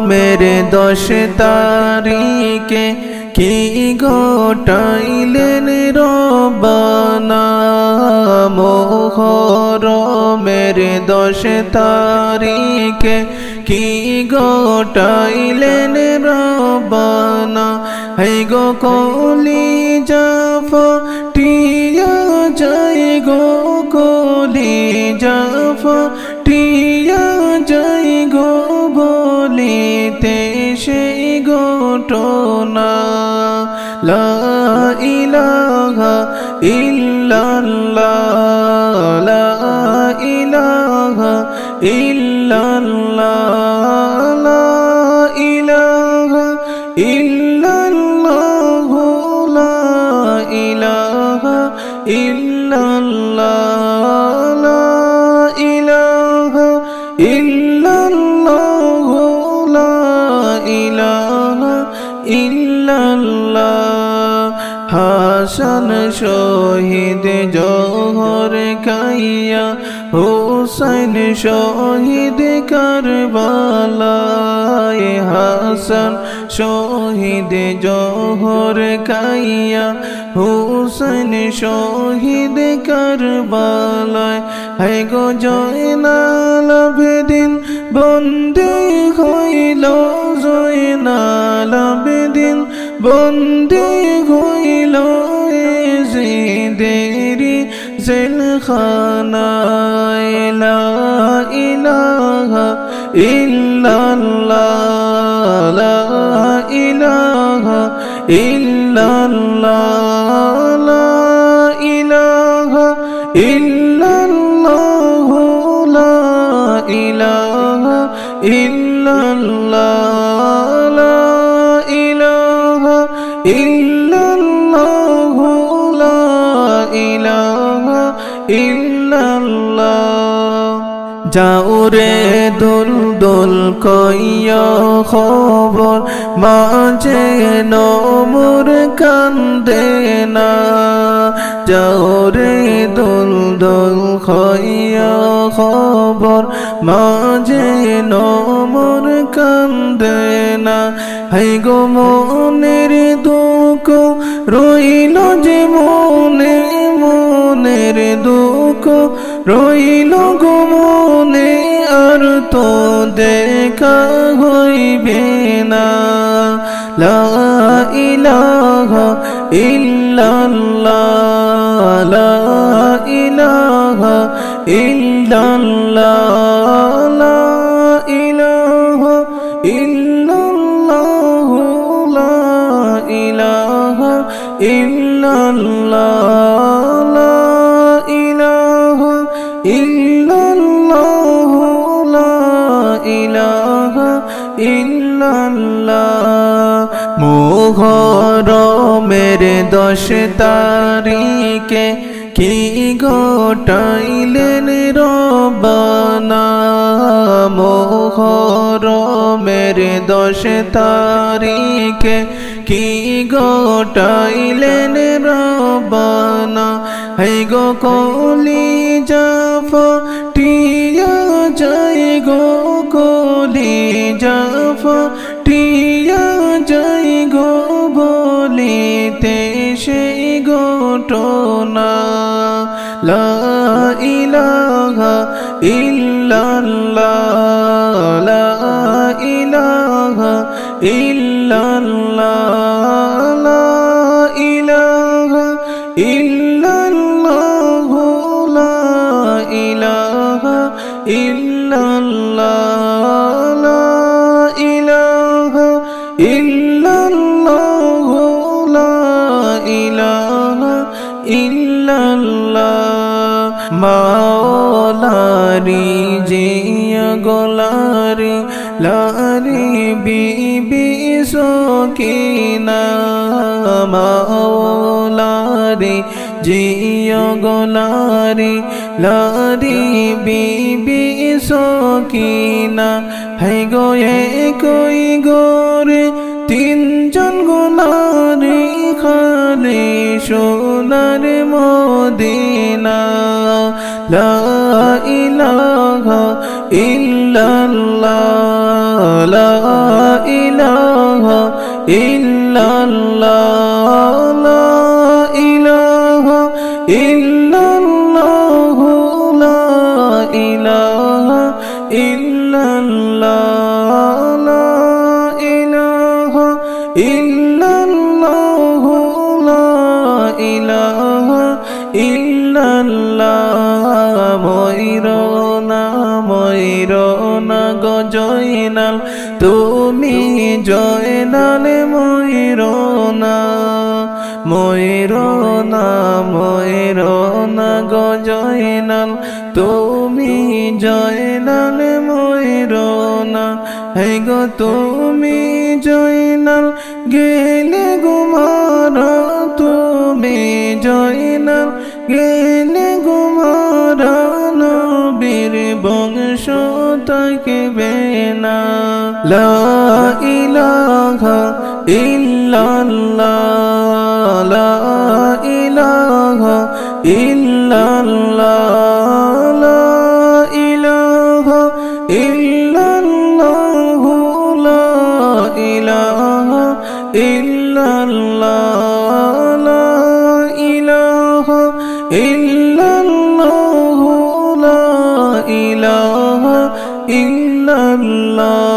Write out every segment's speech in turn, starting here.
মেরে 10 তারিখে কি ঘটাইলেন রব্বানা মুহররমের 10 তারিখে কি ঘটাইলেন রব্বানা এই গো কলিজা ফাটিয়া যায় গো কলিজা ফাটিয়া যায় গো বলিতে সেই ঘটনা লা ইলাহা ইল্লাল্লাহ লা ইলাহা ইল্লাল্লাহ লা ইলাহা ইল্লাল্লাহ লা ইলাহা ইল্লাল্লাহ লা ইলাহা ইল্লাল্লাহ লা ইলাহা ইল্লাল্লাহ হাসান শহীদ জোহর খাইয়া হুসাইন শহীদ কারবালায় হাসান শহীদ জোহর খাইয়া হুসাইন শহীদ কারবালায় হে গো জয়নাল আবেদিন বন্দী হইল জয়নাল আবেদিন বন্দী হইল এজিদেরি জেলখানায় লা ইলাহা ইল্লাল্লাহ লা ইলাহা ইল্লাল্লাহ লা ইলাহা ইল্লাল্লাহ লা ইলাহা ইল্লাল্লাহ লা ইলাহা ইল্লাল্লাহ লা ইলাহা ইল্লাল্লাহ যাও রে দুলদুল কইয়া খবর মাঝে নমুর কান্দে না যাও রে দুলদুল কইয়া খবর মাঝে নমুর কান্দে না হাই গো মনের দুঃখ রইল যে মনে মনের দুঃখ রইল গো মনে আর তো দেখা হইবে না লা ইলাহা ইল্লাল্লাহ লা ইলাহা ইল্লাল্লাহ লা ইলাহা ইল্লাল্লাহ লা ইলাহা ইল্লাল্লাহ লা ইলাহা ইল্লাল্লাহ লা ইলাহা ইল্লাল্লাহ মুহররমের 10 তারিখে কি ঘটাইলেন রব্বানা মুহররমের 10 তারিখে কি ঘটাইলেন রব্বানা এই গো কলিজা ফাটিয়া যায় গো কলিজা ফাটিয়া যায় গো বলিতে সেই ঘটনা লা ইলাহা ইল্লাল্লাহ লা ইলাহা ইল্লাল্লাহ লা ইলাহা ইল্লাল্লাহ লা ইলাহা ইল্লাল্লাহ লা ইলাহা ইল্লাল্লাহ লা ইলাহা ইল্লাল্লাহ মাওলারি জিয়া গোলারি লারি বিবি সকিনা মাওলারি জিয়া গোলারি লারি বিবি সকিনা হে গো কই গোরে 3 জন গোলারি খালি সোনার মদিনা লা ইলাহা ইল্লাল্লাহ লা ইলাহা ইল্লাল্লাহ লা ইলাহা ইল্লাল্লাহ লা ইলাহা ইল্লাল্লাহ লা ইলাহা ইল্লাল্লাহ লা ইলাহা ইল্লাল্লাহ ময়ূরনা গো জয়নাল তুমি জয়নাল ময়ূরনা গো জয়নাল তুমি জয়নাল ময়ূরনা হে গো তুমি জয়নাল গেলে গুমারা তুমি জয়নাল গেলে গুমারা নবীর বংশ থাকবে না লা ইলাহা ইল্লাল্লাহ লা ইলাহা ইল্লাল্লাহ লা ইলাহা ইল্লাল্লাহ লা ইলাহা ইল্লাল্লাহ লা ইলাহা ইল্লাল্লাহ লা ইলাহা ইল্লাল্লাহ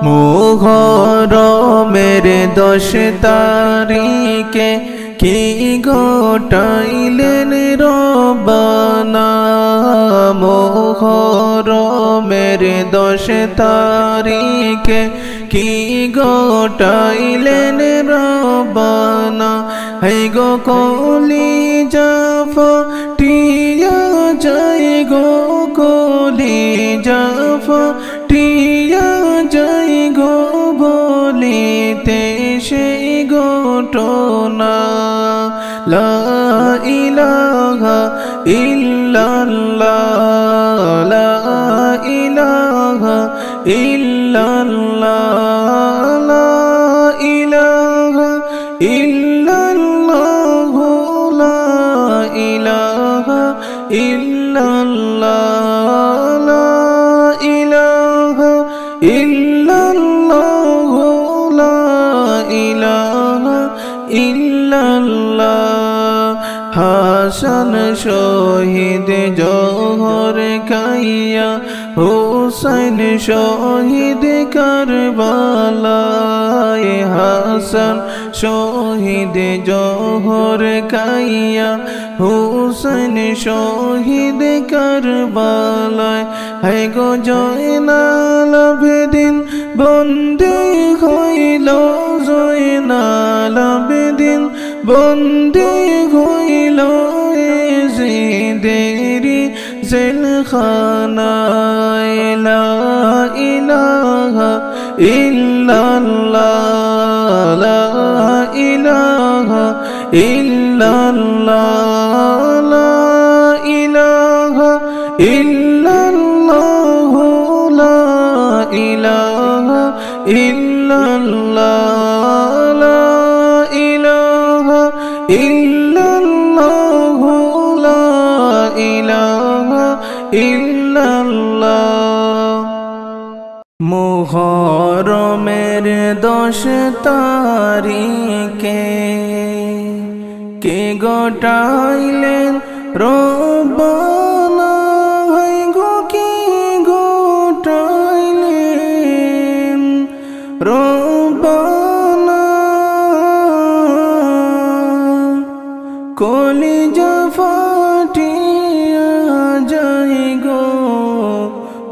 মুহরমের 10 তারিখে কি গোটাইলেন রব্বানা মুহরমের 10 তারিখে কি গোটাইলেন রব্বানা হে গো কলিজা ফাটিয়া যায় গো কলিজা ফাটিয়া যায় গো বলিতে সেই ঘটনা লা ইলাহা ইল্লাল্লাহ লা ইলাহা ইল্লাল্লাহ লা ইলাহা ইল্লাল্লাহ লা ইলাহা ইল্লাল্লাহ লা ইলাহা ইল্লাল্লাহ লা ইলাহা ইল্লাল্লাহ হাসান শহীদ জোহর খাইয়া হুসাইন শহীদ কারবালায় হাসান শহীদ জোহর খাইয়া হুসাইন শহীদ কারবালায় হে গো জয়নাল আবেদিন বন্দী হইল জয়নাল আবেদিন বন্দী হইল এজিদেরি জেলখানায় লা ইলাহা ইল্লাল্লাহ লা ইলাহা ইল্লাল্লাহ লা ইলাহা ইল্লাল্লাহ লা ইলাহা ইল্লাল্লাহ লা ইলাহা ইল্লাল্লাহ লা ইলাহা ইল্লাল্লাহ মুহরমের 10 তারিখে কে গোটাইলেন রব্বানা হে গো কে গোটাইলেন রব্বানা কলিজা ফাটিয়া যায় গো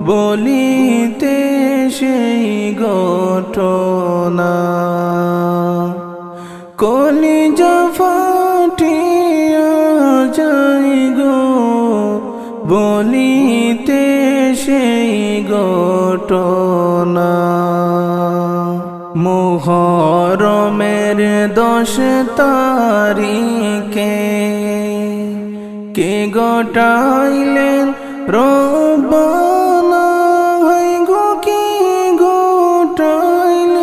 বলিতে সেই ঘটনা কলিজা ফাটিয়া যায় গো বলিতে সেই ঘটনা মুহরমের 10 তারিখে কে গোটাইলেন রব্বানা হে গো কে গোটাইলেন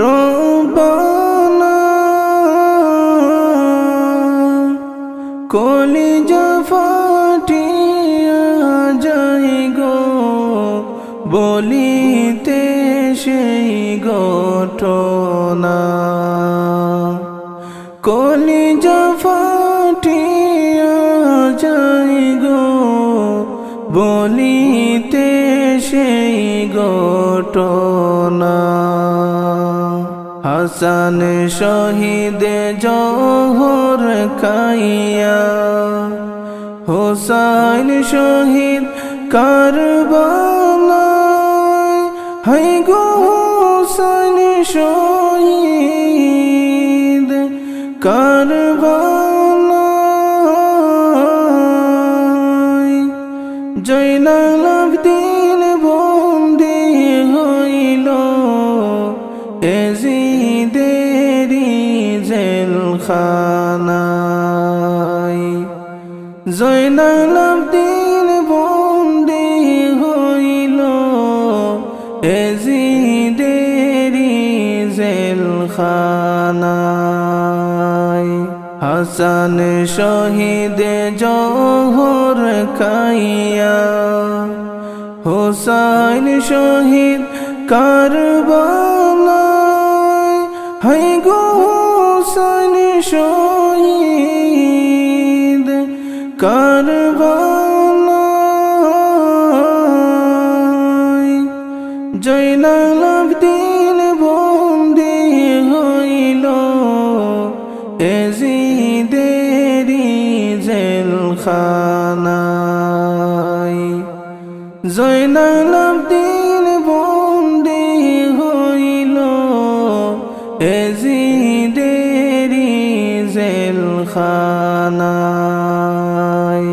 রব্বানা কলিজা ফাটিয়া যায় গো বলিতে সেই ঘটনা কলিজা ফাটিয়া যায় গো বলিতে সেই ঘটনা হাসান শহীদ জোহর খাইয়া হোসাইন শহীদ কারবালায় হায় গো হোসাইন শহীদ কারবালায় জয়নাল আবদিন বন্দী হইল এজিদেরি জেলখানায় জয়নাল আবদিন বন্দী হইল এজিদেরি জেলখানায় হাসান শহীদ জোহর খাইয়া হোসাইন শহীদ কারবালায় হায় গো হোসাইন শহীদ কারবালায় জয়নাল আবদিন বন্দী হইল এজিদেরি জেলখানায় জয়নাল আবদিন বন্দী হইল এজিদেরি জেলখানায়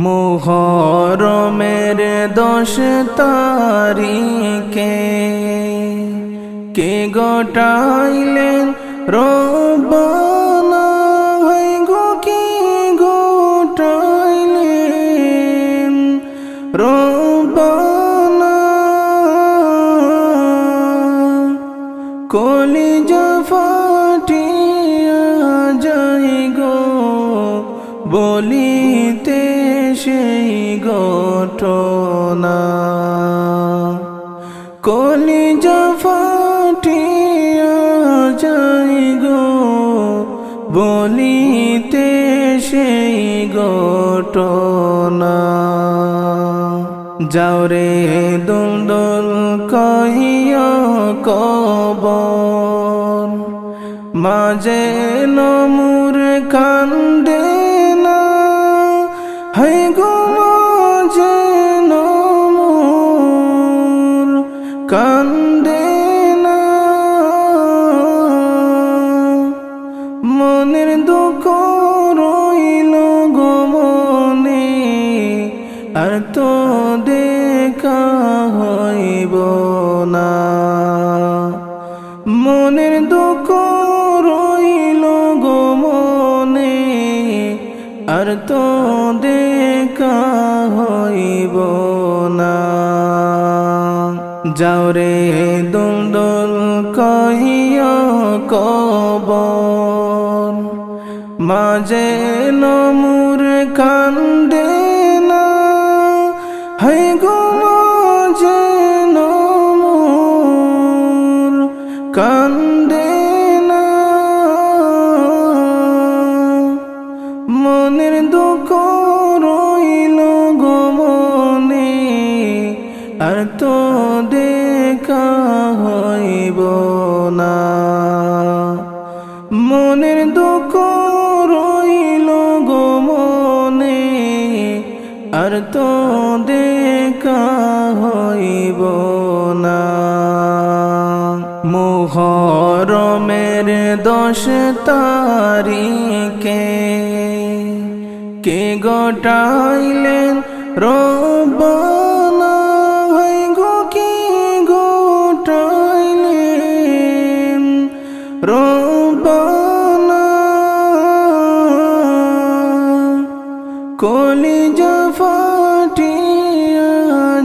মুহরমের 10 তারিখে কে গোটাইলেন রব্বানা হায় গো কে গোটাইলেন রব্বানা কলিজা ফাটিয়া যায় গো বলিতে সেই ঘটনা কলিজা ফাটিয়া যায় গো বলিতে সেই ঘটনা যাও রে দুলদুল কহিয়া কবর মাঝে নমুর কান্দে না হায় গো মাঝে নমুর কান্দে না মনের দুঃখ রইল গো মনে আর তো দেখা হইব না মনের দুঃখ রইল গো মনে আর তো দেখা হইব না যাও রে দুলদুল কহিয়া কবর মাঝে নমুর কান্দে না হায় গো মাঝে নমুর কান্দে না মনের দুঃখ রইল গো মনে আর তো দেখা হইব না মনের দুঃখ রইল গো মনে আর তো দেখা হইব না মুহরমের 10 তারিখে কে গোটাইলেন রব্বানা হায় গো কে গোটাইলেন রব্বানা কলিজা ফাটিয়া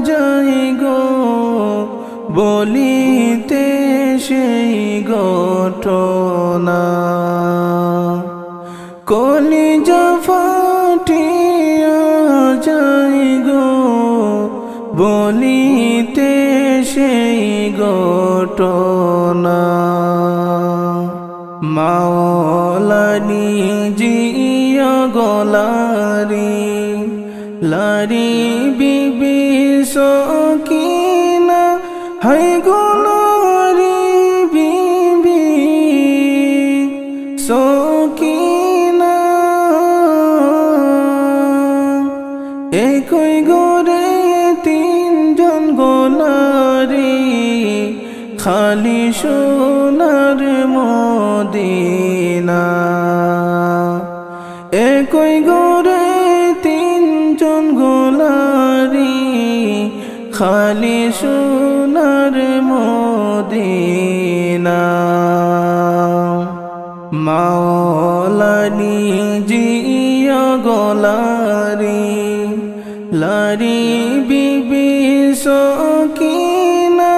যায় গো বলিতে সেই ঘটনা কলিজা ফাটিয়া যায় গো বলি বলিতে সেই ঘটনা মাওলানি জিয়া গলারি লারি বিবি সকিনা হাই গলারি বিবি সকিনা একই ঘরে তিনজন গোলারি খালি সোনার মদিনা একই ঘরে তিনজন গোলারি খালি সোনার মদিনা মাওলানি জিয়া গলারি লারি বিবি সকিনা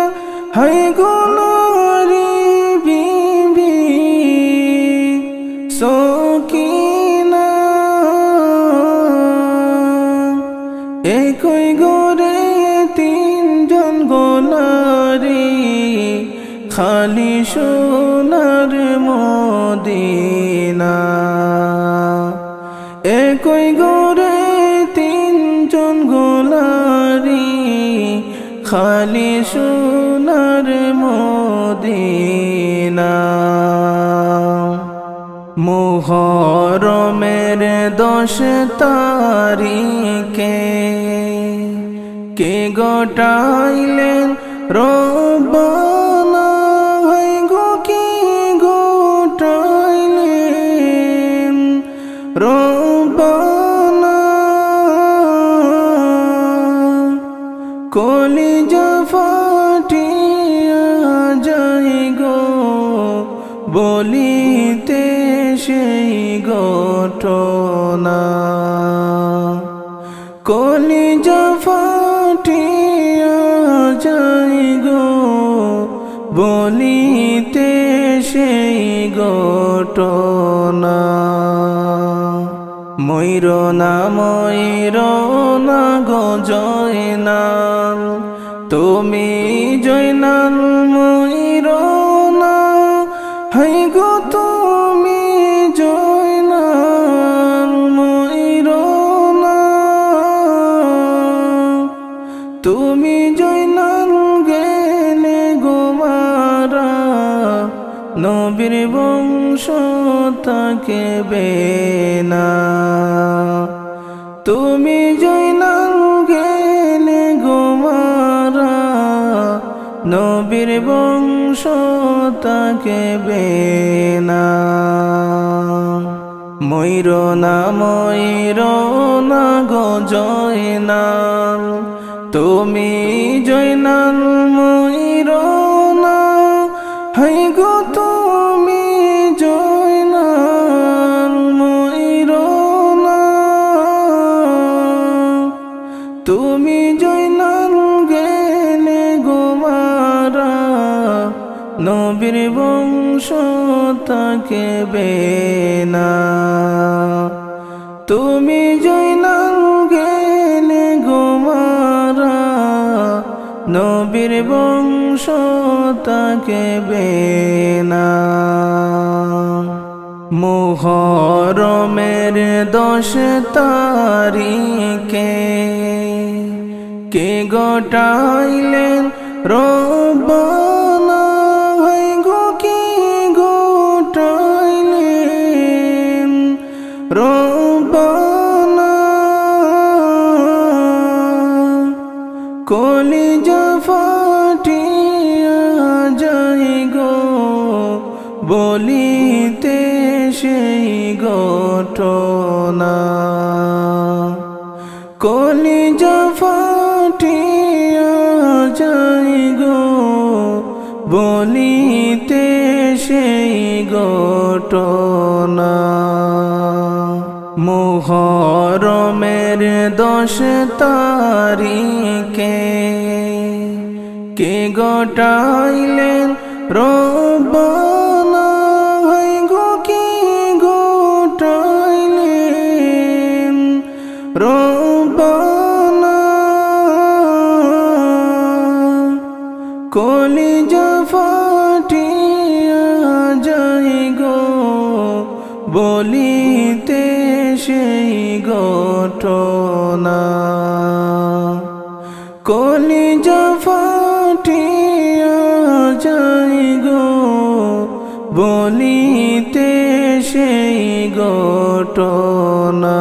হাই গলারি বিবি সকিনা একই ঘরে তিনজন গোলারি খালি সোনার মদিনা একই ঘরে তিনজন গোলারি খালি সোনার মদিনা মুহরমের 10 তারিখে কে গোটাইলেন রব্বানা হয় গো কে গোটাইলেন রব্বানা কলিজা ফাটিয়া যায় গো বলিতে সেই ঘটনা কলিজা ফাটিয়া যায় গো বলিতে সেই ঘটনা ময়ূরনা ময়ূরনা গো জয়নাল তুমি জয়নাল ময়ূরনা হাই গো তুমি জয়নাল ময়ূরনা তুমি জয়নাল গেলে গো মারা নবীর বংশ থাকবে না তুমি জয়নাল গেলে গো মারা নবীর বংশ থাকবে না ময়ূরনা ময়ূরনা গো জয়নাল তুমি জয়নাল ময়ূরনা হাই গো তুমি জয়নাল ময়ূরনা তুমি জয়নাল গেলে গো মারা নবীর বংশ থাকবে না তুমি জয়নাল গেলে গো মারা নবীর বংশ থাকবে না মুহরমের 10 তারিখে কে গোটাইলেন রব্বানা হয় গো কে গোটাইলেন রব্বানা কলিজা ফাটিয়া যায় গো বলিতে সেই ঘটনা কলিজা ফাটিয়া যায় গো বলিতে সেই ঘটনা মুহরমের 10 তারিখে কে গোটাইলেন রব্বানা হয় গো কে গোটাইলেন রব্বানা কলিজা ফাটিয়া যায় গো বলিতে সেই ঘটনা। কলিজা ফাটিয়া যায় গো বলিতে সেই ঘটনা।